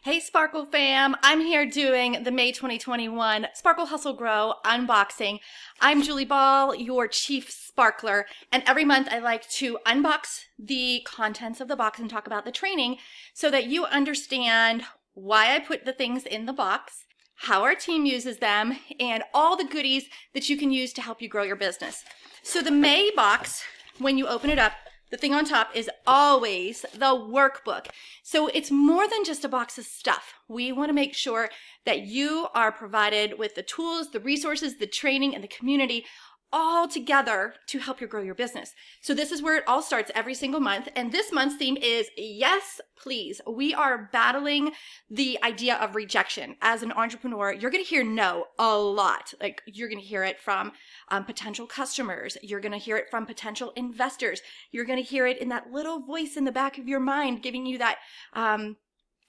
Hey Sparkle fam, I'm here doing the May 2021 Sparkle Hustle Grow unboxing. I'm Julie Ball, your chief sparkler, and every month I like to unbox the contents of the box and talk about the training so that you understand why I put the things in the box, how our team uses them, and all the goodies that you can use to help you grow your business. So the May box, when you open it up, the thing on top is always the workbook. So it's more than just a box of stuff. We want to make sure that you are provided with the tools, the resources, the training, and the community all together to help you grow your business. So this is where it all starts every single month. And this month's theme is yes, please. We are battling the idea of rejection. As an entrepreneur, you're going to hear no a lot. Like you're going to hear it from potential customers. You're going to hear it from potential investors. You're going to hear it in that little voice in the back of your mind, giving you that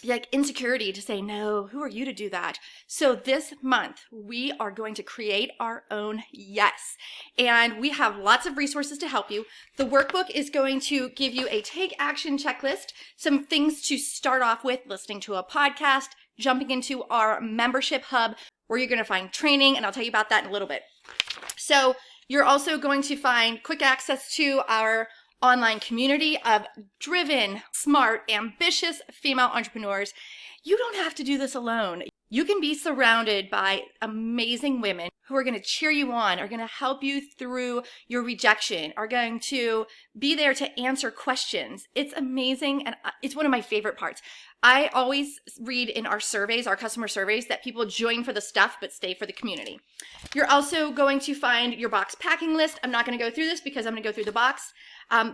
like insecurity to say, no, who are you to do that? So this month, we are going to create our own yes. And we have lots of resources to help you. The workbook is going to give you a take action checklist, some things to start off with, listening to a podcast, jumping into our membership hub where you're going to find training. And I'll tell you about that in a little bit. So you're also going to find quick access to our online community of driven, smart, ambitious female entrepreneurs. You don't have to do this alone. You can be surrounded by amazing women who are going to cheer you on, are going to help you through your rejection, are going to be there to answer questions. It's amazing, and it's one of my favorite parts. I always read in our surveys, our customer surveys, that people join for the stuff but stay for the community. You're also going to find your box packing list. I'm not going to go through this because I'm going to go through the box.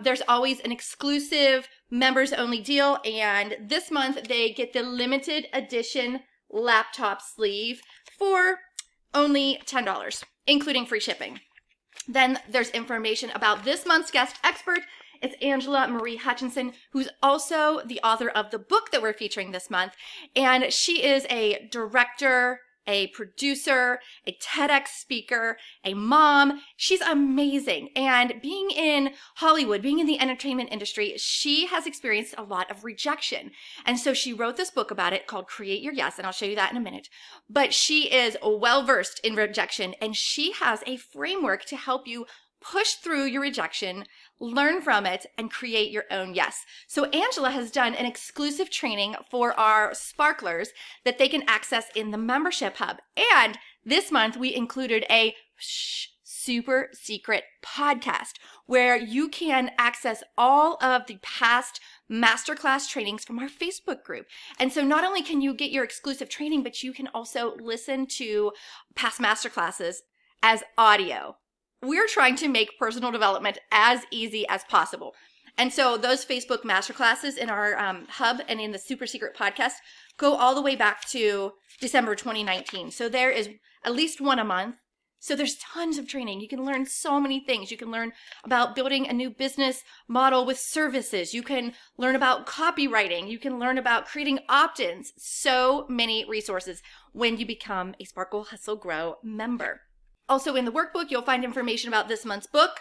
There's always an exclusive members only deal, and this month they get the limited edition laptop sleeve for only $10, including free shipping. Then there's information about this month's guest expert. It's Angela Marie Hutchinson, who's also the author of the book that we're featuring this month. And she is a director, a producer, a TEDx speaker, a mom. She's amazing. And being in Hollywood, being in the entertainment industry, she has experienced a lot of rejection. And so she wrote this book about it called Create Your Yes, and I'll show you that in a minute. But she is well-versed in rejection, and she has a framework to help you push through your rejection, learn from it, and create your own yes. So Angela has done an exclusive training for our sparklers that they can access in the membership hub. And this month we included a super secret podcast where you can access all of the past masterclass trainings from our Facebook group. And so not only can you get your exclusive training, but you can also listen to past masterclasses as audio. We're trying to make personal development as easy as possible. And so those Facebook masterclasses in our hub and in the Super Secret podcast go all the way back to December 2019. So there is at least one a month. So there's tons of training. You can learn so many things. You can learn about building a new business model with services. You can learn about copywriting. You can learn about creating opt-ins. So many resources when you become a Sparkle Hustle Grow member. Also in the workbook, you'll find information about this month's book,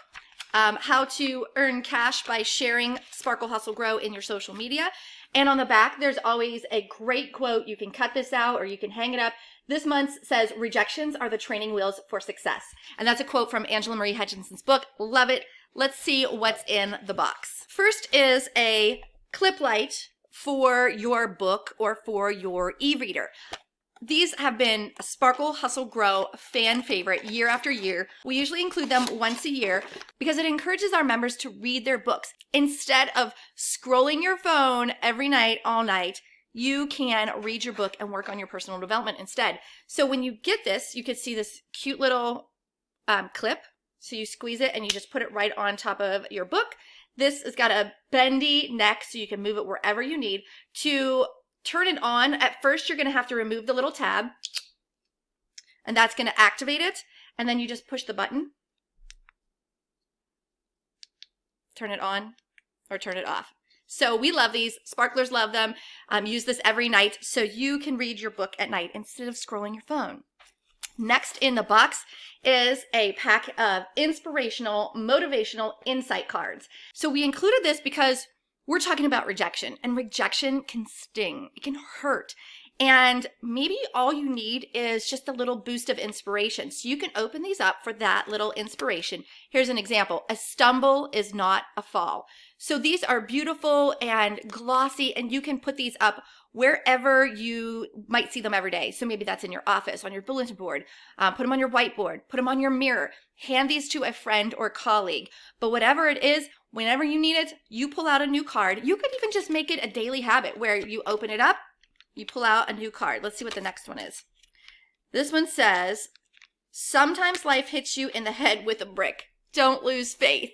how to earn cash by sharing Sparkle Hustle Grow in your social media. And on the back, there's always a great quote. You can cut this out or you can hang it up. This month says, rejections are the training wheels for success. And that's a quote from Angela Marie Hutchinson's book. Love it. Let's see what's in the box. First is a clip light for your book or for your e-reader. These have been a Sparkle Hustle Grow fan favorite year after year. We usually include them once a year because it encourages our members to read their books. Instead of scrolling your phone every night, all night, you can read your book and work on your personal development instead. So when you get this, you can see this cute little clip. So you squeeze it and you just put it right on top of your book. This has got a bendy neck so you can move it wherever you need. To turn it on, at first you're going to have to remove the little tab, and that's going to activate it, and then you just push the button, turn it on, or turn it off. So we love these. Sparklers love them. Use this every night so you can read your book at night instead of scrolling your phone. Next in the box is a pack of inspirational, motivational insight cards. So we included this because we're talking about rejection, and rejection can sting. It can hurt. And maybe all you need is just a little boost of inspiration. So you can open these up for that little inspiration. Here's an example. A stumble is not a fall. So these are beautiful and glossy, and you can put these up wherever you might see them every day. So maybe that's in your office, on your bulletin board, put them on your whiteboard, put them on your mirror, hand these to a friend or colleague. But whatever it is, whenever you need it, you pull out a new card. You could even just make it a daily habit where you open it up, you pull out a new card. Let's see what the next one is. This one says, sometimes life hits you in the head with a brick. Don't lose faith.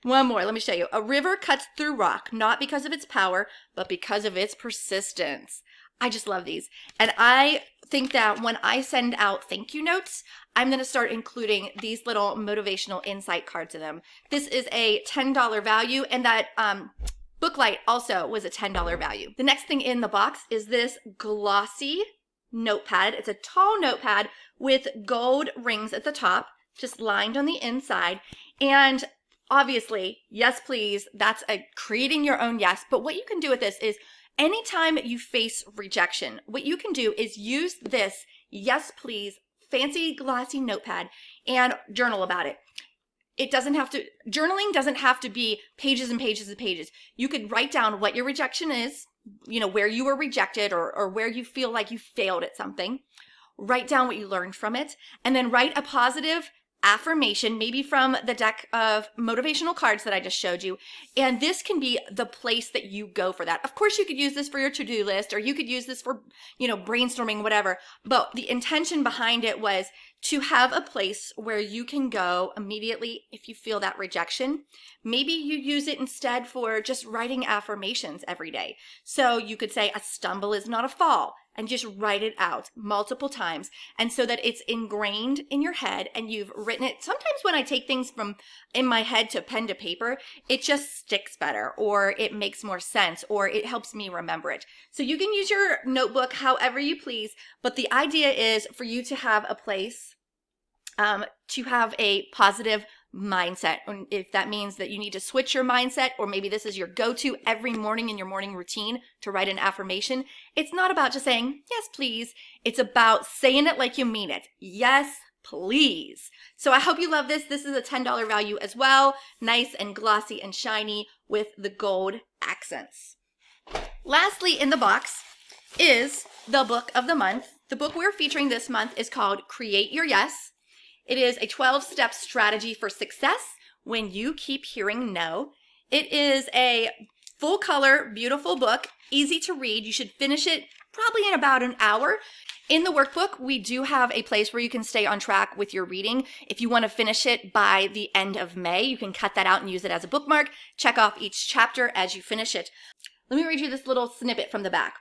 One more, let me show you. A river cuts through rock, not because of its power, but because of its persistence. I just love these. And I think that when I send out thank you notes, I'm going to start including these little motivational insight cards in them. This is a $10 value, and that Booklight also was a $10 value. The next thing in the box is this Glossy Notepad. It's a tall notepad with gold rings at the top, just lined on the inside. And obviously, yes, please, that's creating your own yes. But what you can do with this is anytime you face rejection, what you can do is use this yes, please, fancy glossy notepad and journal about it. Journaling doesn't have to be pages and pages and pages. You could write down what your rejection is, where you were rejected or where you feel like you failed at something. Write down what you learned from it, and then write a positive affirmation, maybe from the deck of motivational cards that I just showed you. And this can be the place that you go for that. Of course, you could use this for your to-do list, or you could use this for, brainstorming, whatever. But the intention behind it was to have a place where you can go immediately if you feel that rejection. Maybe you use it instead for just writing affirmations every day. So you could say, a stumble is not a fall, and just write it out multiple times. And so that it's ingrained in your head and you've written it. Sometimes when I take things from in my head to pen to paper, it just sticks better, or it makes more sense, or it helps me remember it. So you can use your notebook however you please, but the idea is for you to have a place to have a positive mindset. And if that means that you need to switch your mindset, or maybe this is your go-to every morning in your morning routine to write an affirmation, it's not about just saying, yes, please. It's about saying it like you mean it. Yes, please. So I hope you love this. This is a $10 value as well. Nice and glossy and shiny with the gold accents. Lastly in the box is the book of the month. The book we're featuring this month is called Create Your Yes. It is a 12-step strategy for success when you keep hearing no. It is a full-color, beautiful book, easy to read. You should finish it probably in about an hour. In the workbook, we do have a place where you can stay on track with your reading. If you want to finish it by the end of May, you can cut that out and use it as a bookmark. Check off each chapter as you finish it. Let me read you this little snippet from the back.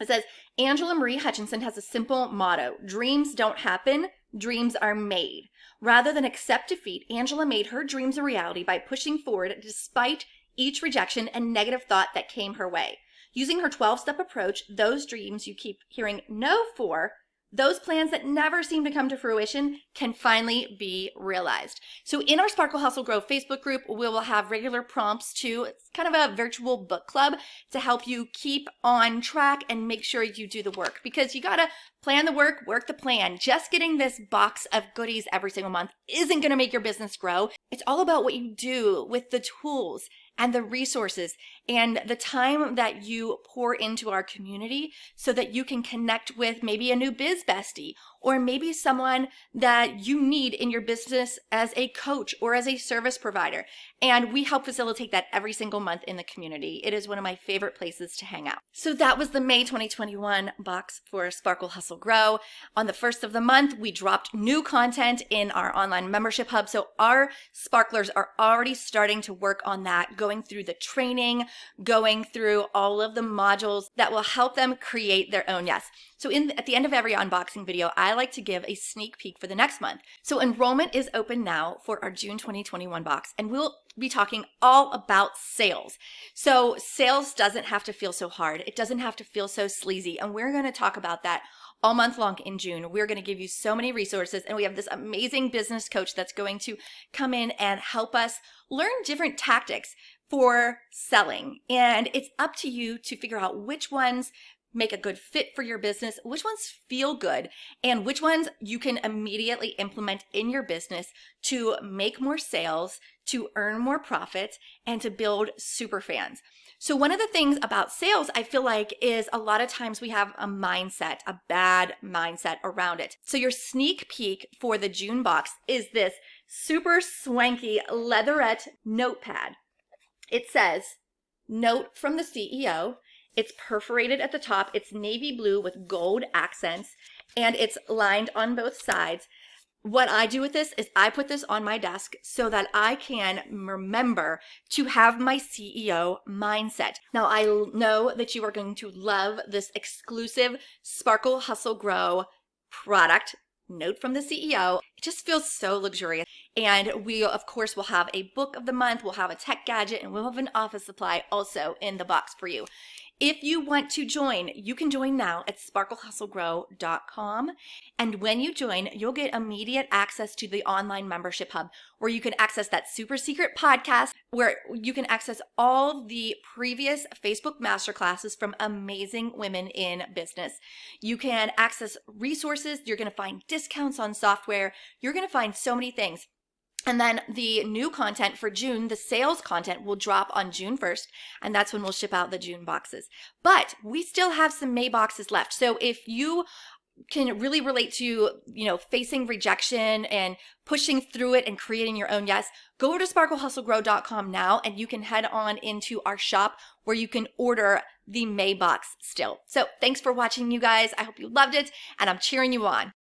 It says, Angela Marie Hutchinson has a simple motto: dreams don't happen, dreams are made. Rather than accept defeat, Angela made her dreams a reality by pushing forward despite each rejection and negative thought that came her way. Using her 12-step approach, those dreams you keep hearing no for, those plans that never seem to come to fruition, can finally be realized. So in our Sparkle Hustle Grow Facebook group, we will have regular prompts too. It's kind of a virtual book club to help you keep on track and make sure you do the work, because you gotta plan the work the plan. Just getting this box of goodies every single month isn't gonna make your business grow. It's all about what you do with the tools and the resources and the time that you pour into our community so that you can connect with maybe a new biz bestie, or maybe someone that you need in your business as a coach or as a service provider. And we help facilitate that every single month in the community. It is one of my favorite places to hang out. So that was the May 2021 box for Sparkle Hustle Grow. On the first of the month, we dropped new content in our online membership hub. So our sparklers are already starting to work on that, going through the training, going through all of the modules that will help them create their own yes. So at the end of every unboxing video, I like to give a sneak peek for the next month. So enrollment is open now for our June 2021 box, and we'll be talking all about sales. So sales doesn't have to feel so hard. It doesn't have to feel so sleazy, and we're going to talk about that all month long in June. We're going to give you so many resources, and we have this amazing business coach that's going to come in and help us learn different tactics for selling. And it's up to you to figure out which ones make a good fit for your business, which ones feel good, and which ones you can immediately implement in your business to make more sales, to earn more profit, and to build super fans. So one of the things about sales, I feel like, is a lot of times we have a mindset, a bad mindset around it. So your sneak peek for the June box is this super swanky leatherette notepad. It says, "Note from the CEO." It's perforated at the top. It's navy blue with gold accents, and it's lined on both sides. What I do with this is I put this on my desk so that I can remember to have my CEO mindset. Now, I know that you are going to love this exclusive Sparkle Hustle Grow product. Note from the CEO. It just feels so luxurious. And we, of course, will have a book of the month, we'll have a tech gadget, and we'll have an office supply also in the box for you. If you want to join, you can join now at sparklehustlegrow.com. And when you join, you'll get immediate access to the online membership hub where you can access that super secret podcast, where you can access all the previous Facebook masterclasses from amazing women in business. You can access resources. You're going to find discounts on software. You're going to find so many things. And then the new content for June, the sales content, will drop on June 1st, and that's when we'll ship out the June boxes. But we still have some May boxes left. So if you can really relate to, facing rejection and pushing through it and creating your own yes, go over to sparklehustlegrow.com now, and you can head on into our shop where you can order the May box still. So thanks for watching, you guys. I hope you loved it, and I'm cheering you on.